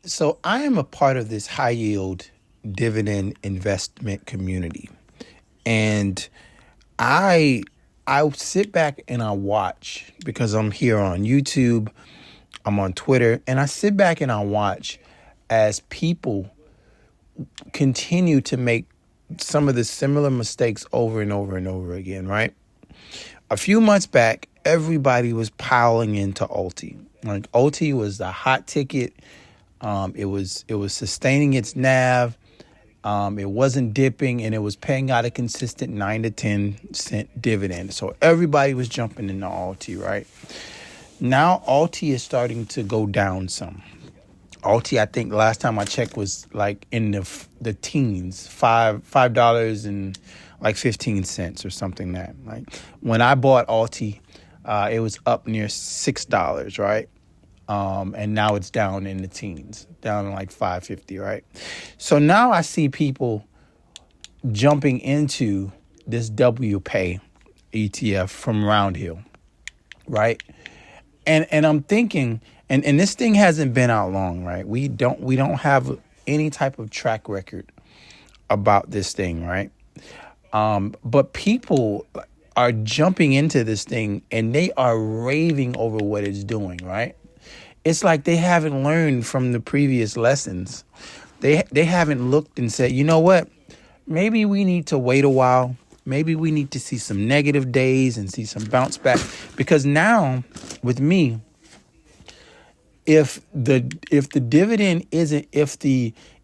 So I am a part of this high yield dividend investment community. And I I sit back and I watch because I'm here on YouTube, I'm on Twitter, and I sit back and I watch as people continue to make some of the similar mistakes over and over and over again, right? A few months back, everybody was piling into Alti. Like Alti was the hot ticket. It was sustaining its nav. It wasn't dipping, and it was paying out a consistent 9 to 10 cent dividend. So everybody was jumping into Alti, right? Now Alti is starting to go down some. Alti, I think last time I checked was like in the teens, $5 and like 15 cents or something that. Like when I bought Alti, it was up near $6, right? And now it's down in the teens, down in like 550, right? So now I see people jumping into this Wpay ETF from Roundhill, right? And I'm thinking, and this thing hasn't been out long, right? We don't have any type of track record about this thing, right? But people are jumping into this thing and they are raving over what it's doing, right? It's like they haven't learned from the previous lessons. They haven't looked and said, you know what? Maybe we need to wait a while. Maybe we need to see some negative days and see some bounce back. Because now, with me, if the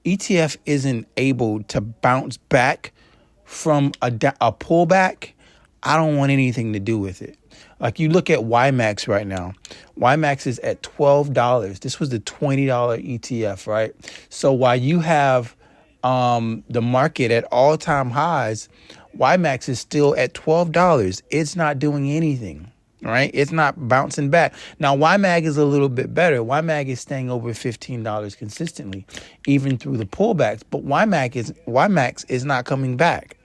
ETF isn't able to bounce back from a pullback, I don't want anything to do with it. Like you look at YMAX right now. YMAX is at $12. This was the $20 ETF, right? So while you have the market at all-time highs, YMAX is still at $12. It's not doing anything, right? It's not bouncing back. Now, YMAG is a little bit better. YMAG is staying over $15 consistently, even through the pullbacks. But YMAX is not coming back.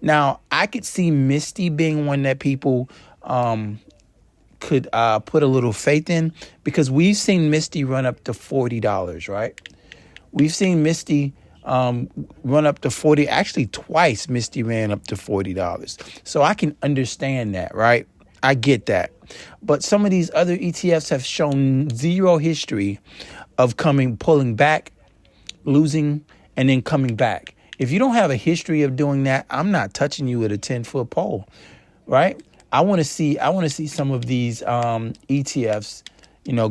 Now, I could see Misty being one that people could put a little faith in, because we've seen Misty run up to $40, right? We've seen Misty run up to 40. Actually, twice Misty ran up to $40. So I can understand that, right? I get that. But some of these other ETFs have shown zero history of pulling back, losing, and then coming back. If you don't have a history of doing that, I'm not touching you with a 10-foot pole, right? I want to see some of these ETFs,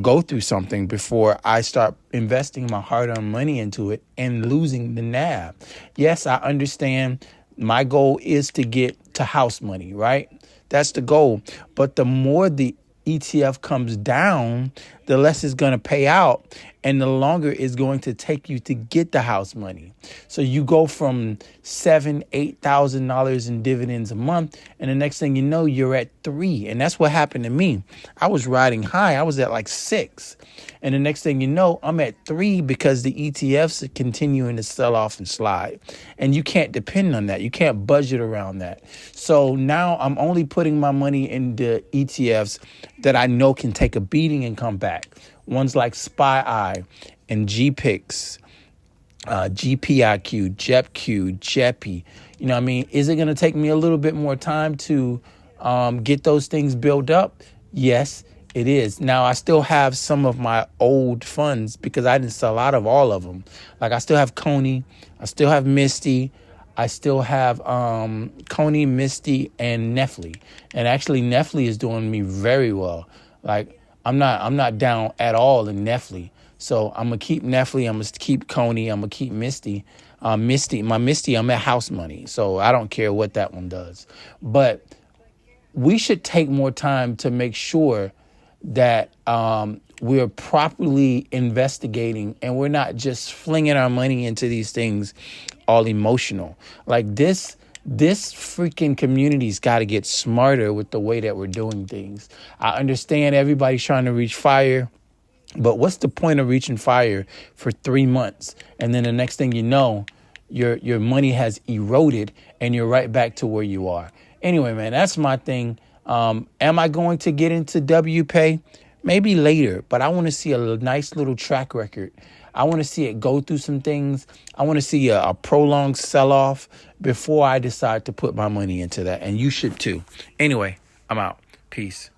go through something before I start investing my hard-earned money into it and losing the NAV. Yes, I understand my goal is to get to house money, right? That's the goal. But the more the ETF comes down, the less it's going to pay out, and the longer it's going to take you to get the house money. So you go from $7,000-8,000 in dividends a month, and the next thing you know, you're at 3. And that's what happened to me. I was riding high. I was at like 6. And the next thing you know, I'm at 3 because the ETFs are continuing to sell off and slide. And you can't depend on that. You can't budget around that. So now I'm only putting my money in the ETFs that I know can take a beating and come back. Ones like SpyEye and GPIX, GPIQ, JEPQ, JEPI. You know what I mean? Is it going to take me a little bit more time to get those things built up? Yes, it is. Now, I still have some of my old funds because I didn't sell out of all of them. Like I still have Coney, I still have Misty, I still have Coney, Misty, and Nefli. And actually, Nefli is doing me very well. Like I'm not down at all in Nefli. So I'm gonna keep Nefli. I'm gonna keep Coney. I'm gonna keep Misty. Misty, I'm at house money, so I don't care what that one does. But we should take more time to make sure that we're properly investigating and we're not just flinging our money into these things all emotional. Like this freaking community's got to get smarter with the way that we're doing things. I understand everybody's trying to reach fire, but what's the point of reaching fire for 3 months? And then the next thing you know, your money has eroded and you're right back to where you are. Anyway, man, that's my thing. Am I going to get into WPay? maybe later, but I want to see a nice little track record. I want to see it go through some things. I want to see a prolonged sell-off before I decide to put my money into that. And you should too. Anyway, I'm out. Peace.